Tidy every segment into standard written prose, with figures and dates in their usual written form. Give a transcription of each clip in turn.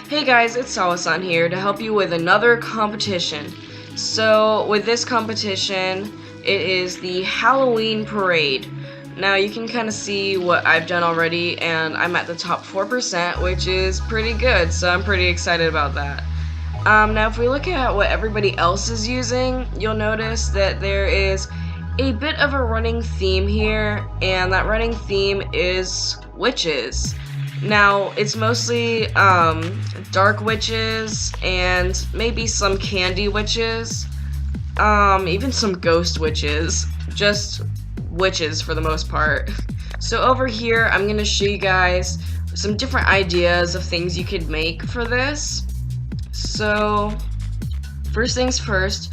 Hey guys, it's Sawa-san here to help you with another competition. So, with this competition, it is the Halloween Parade. Now, you can kind of see what I've done already, and I'm at the top 4%, which is pretty good, so I'm pretty excited about that. Now, if we look at what everybody else is using, you'll notice that there is a bit of a running theme here, and that running theme is witches. Now, it's mostly dark witches and maybe some candy witches, even some ghost witches, just witches for the most part. So over here, I'm going to show you guys some different ideas of things you could make for this. So, first things first,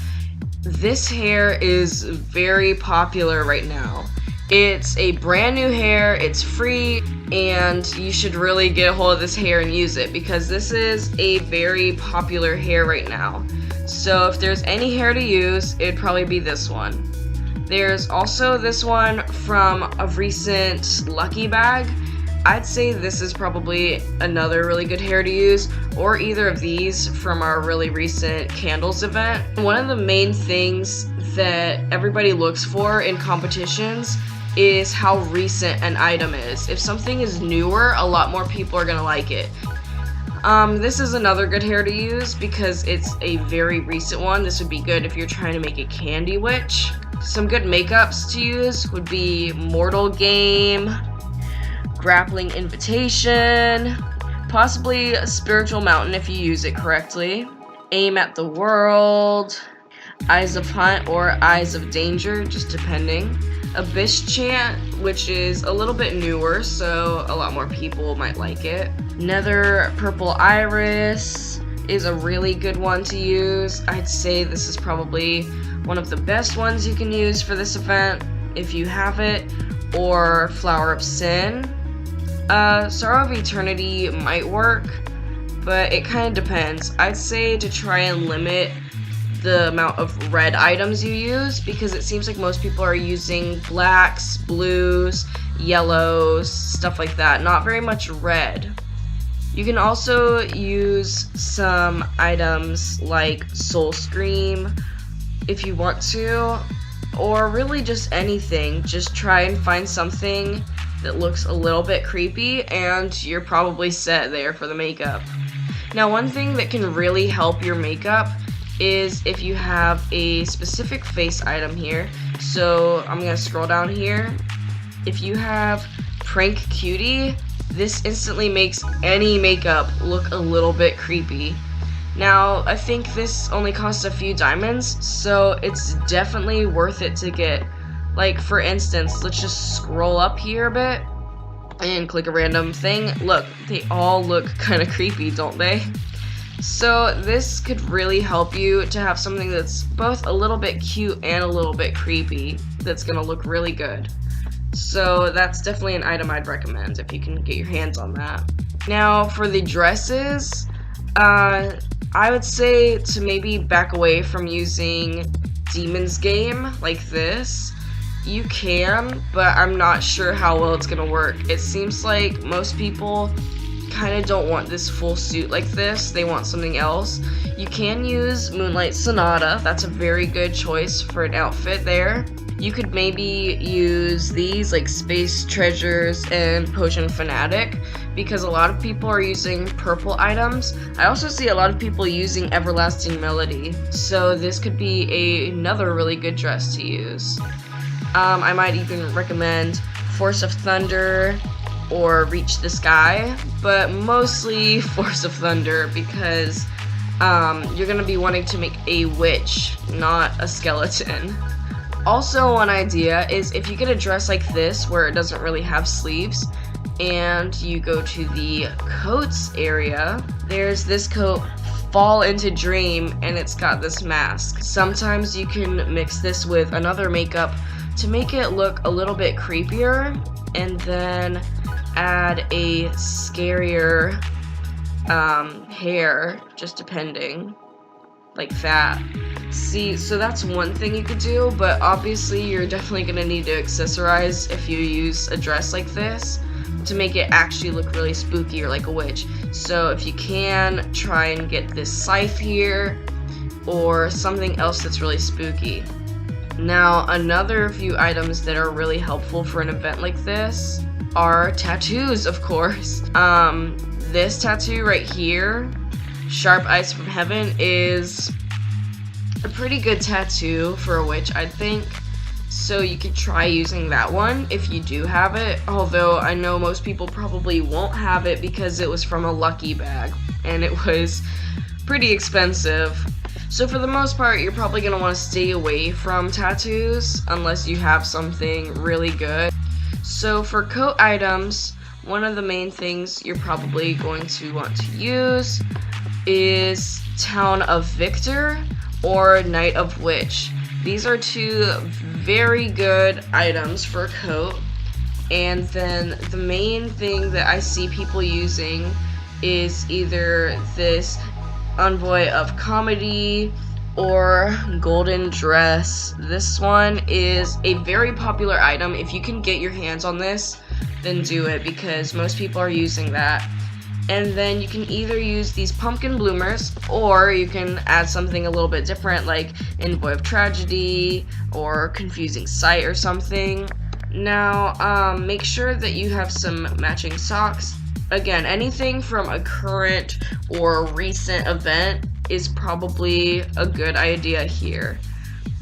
this hair is very popular right now. It's a brand new hair, it's free, and you should really get a hold of this hair and use it because this is a very popular hair right now. So if there's any hair to use, it'd probably be this one. There's also this one from a recent Lucky Bag. I'd say this is probably another really good hair to use, or either of these from our really recent candles event. One of the main things that everybody looks for in competitions is how recent an item is. If something is newer, a lot more people are gonna like it. This is another good hair to use because it's a very recent one. This would be good if you're trying to make a candy witch. Some good makeups to use would be Mortal Game, Grappling Invitation, possibly a Spiritual Mountain if you use it correctly, Aim at the World, Eyes of Hunt or Eyes of Danger, just depending. Abyss Chant, which is a little bit newer, so a lot more people might like it. Nether Purple Iris is a really good one to use. I'd say this is probably one of the best ones you can use for this event if you have it. Or Flower of Sin. Sorrow of Eternity might work, but it kind of depends. I'd say to try and limit the amount of red items you use because it seems like most people are using blacks, blues, yellows, stuff like that. Not very much red. You can also use some items like Soul Scream if you want to, or really just anything. Just try and find something that looks a little bit creepy and you're probably set there for the makeup. Now, one thing that can really help your makeup is if you have a specific face item here. So I'm gonna scroll down here. If you have Prank Cutie, this instantly makes any makeup look a little bit creepy. Now, I think this only costs a few diamonds, so it's definitely worth it to get. Like, for instance, let's just scroll up here a bit and click a random thing. Look, they all look kind of creepy, don't they? So this could really help you to have something that's both a little bit cute and a little bit creepy that's gonna look really good. So that's definitely an item I'd recommend if you can get your hands on that. Now for the dresses, I would say to maybe back away from using Demon's Game like this. You can, but I'm not sure how well it's gonna work. It seems like most people kind of don't want this full suit like this. They want something else. You can use Moonlight Sonata. That's a very good choice for an outfit there. You could maybe use these like Space Treasures and Potion Fanatic because a lot of people are using purple items. I also see a lot of people using Everlasting Melody, so this could be another really good dress to use. I might even recommend Force of Thunder or Reach the Sky, but mostly Force of Thunder because you're going to be wanting to make a witch, not a skeleton. Also, one idea is if you get a dress like this where it doesn't really have sleeves and you go to the coats area, there's this coat, Fall Into Dream, and it's got this mask. Sometimes you can mix this with another makeup to make it look a little bit creepier and then add a scarier hair, just depending, like that. See, so that's one thing you could do, but obviously you're definitely gonna need to accessorize if you use a dress like this. to make it actually look really spooky or like a witch. So if you can, try and get this scythe here or something else that's really spooky. Now, another few items that are really helpful for an event like this are tattoos, of course. This tattoo right here, Sharp Eyes from Heaven, is a pretty good tattoo for a witch, I think. So you could try using that one if you do have it, although I know most people probably won't have it because it was from a lucky bag and it was pretty expensive. So for the most part, you're probably going to want to stay away from tattoos unless you have something really good. So for coat items, one of the main things you're probably going to want to use is Town of Victor or Night of Witch. These are two very good items for a coat. And then the main thing that I see people using is either this Envoy of Comedy or Golden Dress. This one is a very popular item. If you can get your hands on this, then do it, because most people are using that. And then you can either use these pumpkin bloomers, or you can add something a little bit different like Envoy of Tragedy or Confusing Sight or something. Now, make sure that you have some matching socks. Again, anything from a current or recent event is probably a good idea here.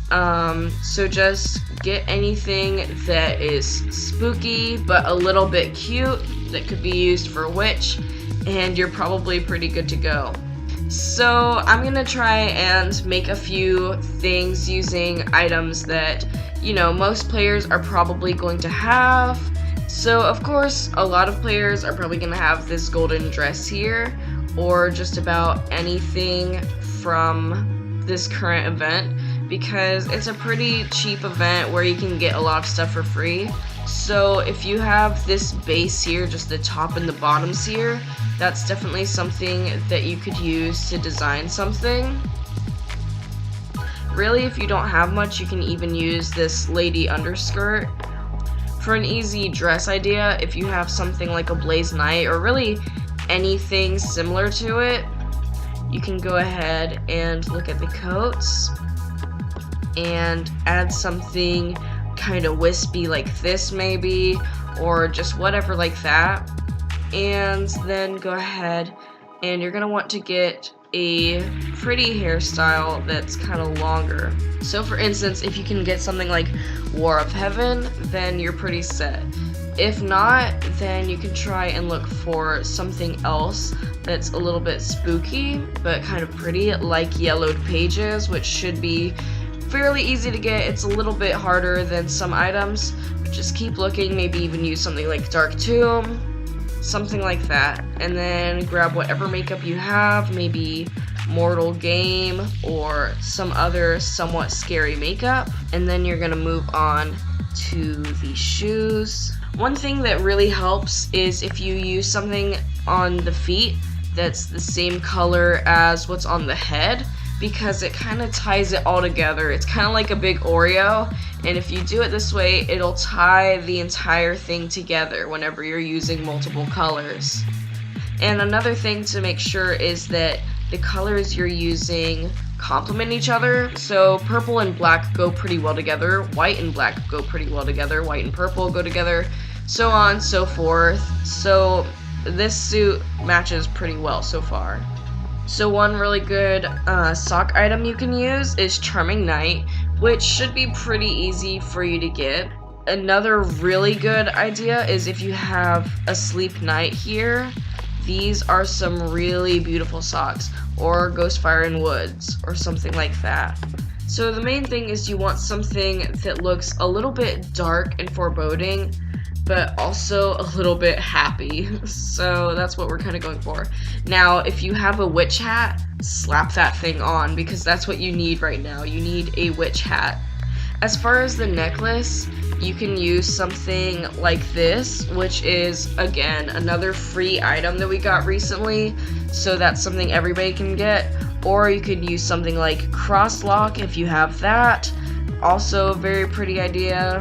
So just get anything that is spooky but a little bit cute that could be used for a witch, and you're probably pretty good to go. So I'm gonna try and make a few things using items that, you know, most players are probably going to have. So of course, a lot of players are probably gonna have this golden dress here, or just about anything from this current event, because it's a pretty cheap event where you can get a lot of stuff for free. So if you have this base here, just the top and the bottoms here, that's definitely something that you could use to design something. Really, if you don't have much, you can even use this lady underskirt. For an easy dress idea, if you have something like a Blaze Knight or really anything similar to it, you can go ahead and look at the coats and add something kind of wispy like this maybe, or just whatever like that. And then go ahead and you're gonna want to get a pretty hairstyle that's kind of longer. So for instance, if you can get something like War of Heaven, then you're pretty set. If not, then you can try and look for something else that's a little bit spooky but kind of pretty, like Yellowed Pages, which should be fairly easy to get. It's a little bit harder than some items, but just keep looking. Maybe even use something like Dark Tomb, something like that, and then grab whatever makeup you have, maybe Mortal Game or some other somewhat scary makeup, and then you're gonna move on to the shoes. One thing that really helps is if you use something on the feet that's the same color as what's on the head, because it kind of ties it all together. It's kind of like a big Oreo, and if you do it this way, it'll tie the entire thing together whenever you're using multiple colors. And another thing to make sure is that the colors you're using complement each other. So purple and black go pretty well together, white and black go pretty well together, white and purple go together, so on, so forth. So this suit matches pretty well so far. So one really good sock item you can use is Charming Knight, which should be pretty easy for you to get. Another really good idea is if you have a Sleep Knight here, these are some really beautiful socks, or Ghostfire in Woods, or something like that. So the main thing is you want something that looks a little bit dark and foreboding, but also a little bit happy. So that's what we're kind of going for. Now, if you have a witch hat, slap that thing on, because that's what you need right now. You need a witch hat. As far as the necklace, you can use something like this, which is, again, another free item that we got recently, so that's something everybody can get. Or you could use something like Cross Lock if you have that, also a very pretty idea.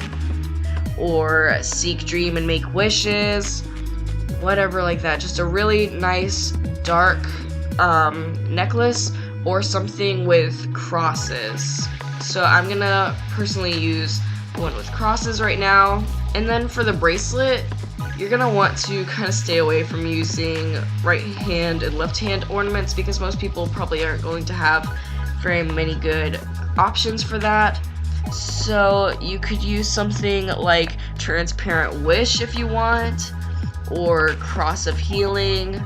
Or Seek, Dream, and Make Wishes, whatever like that. Just a really nice dark necklace or something with crosses. So I'm gonna personally use one with crosses right now. And then for the bracelet, you're gonna want to kind of stay away from using right hand and left hand ornaments because most people probably aren't going to have very many good options for that. So you could use something like Transparent Wish if you want, or Cross of Healing.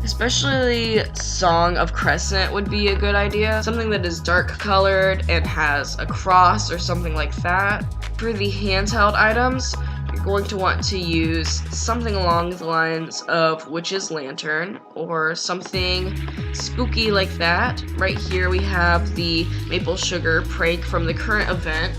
Especially Song of Crescent would be a good idea. Something that is dark colored and has a cross or something like that. For the handheld items, you're going to want to use something along the lines of Witch's Lantern or something spooky like that. Right here we have the Maple Sugar Prank from the current event.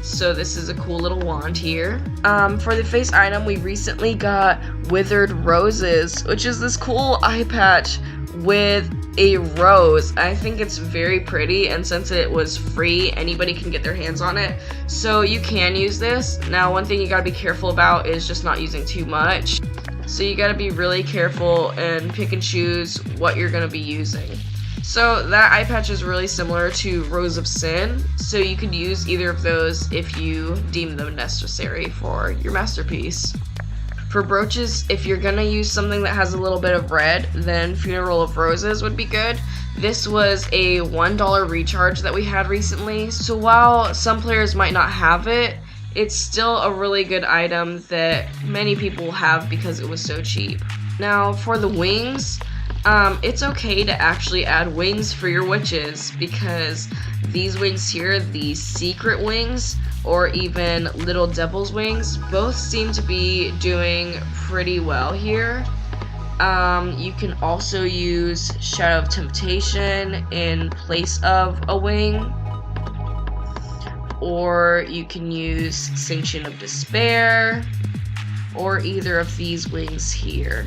So this is a cool little wand here. For the face item, we recently got Withered Roses, which is this cool eye patch with a rose. I think it's very pretty, and since it was free, anybody can get their hands on it. So you can use this. Now, one thing you gotta be careful about is just not using too much. So you gotta be really careful and pick and choose what you're gonna be using. So that eye patch is really similar to Rose of Sin, so you could use either of those if you deem them necessary for your masterpiece. For brooches, if you're gonna use something that has a little bit of red, then Funeral of Roses would be good. This was a $1 recharge that we had recently, so while some players might not have it, it's still a really good item that many people have because it was so cheap. Now, for the wings, it's okay to actually add wings for your witches because these wings here, the secret wings or even little devil's wings, both seem to be doing pretty well here. You can also use Shadow of Temptation in place of a wing, or you can use Sanction of Despair, or either of these wings here.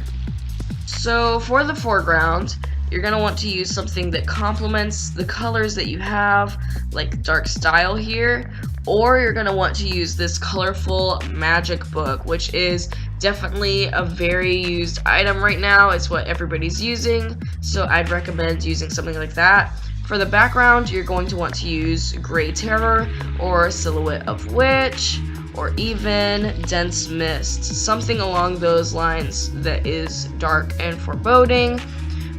So for the foreground, you're going to want to use something that complements the colors that you have, like Dark Style here, or you're going to want to use this colorful magic book, which is definitely a very used item right now. It's what everybody's using, so I'd recommend using something like that. For the background, you're going to want to use Gray Terror or Silhouette of Witch, or even Dense Mist, something along those lines that is dark and foreboding,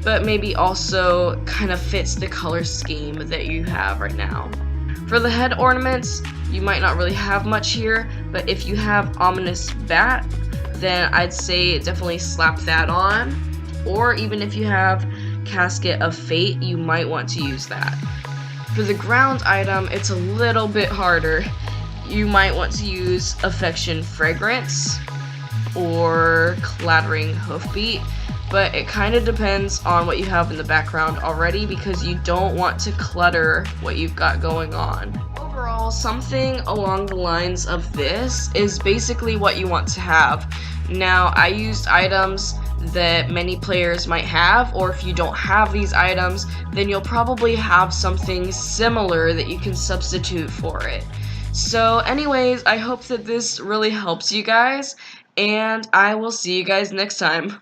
but maybe also kind of fits the color scheme that you have right now. For the head ornaments, you might not really have much here, but if you have Ominous Bat, then I'd say definitely slap that on, or even if you have Casket of Fate, you might want to use that. For the ground item, it's a little bit harder. You might want to use Affection Fragrance or Clattering Hoofbeat, but it kind of depends on what you have in the background already because you don't want to clutter what you've got going on. Overall, something along the lines of this is basically what you want to have. Now, I used items that many players might have, or if you don't have these items, then you'll probably have something similar that you can substitute for it. So anyways, I hope that this really helps you guys, and I will see you guys next time.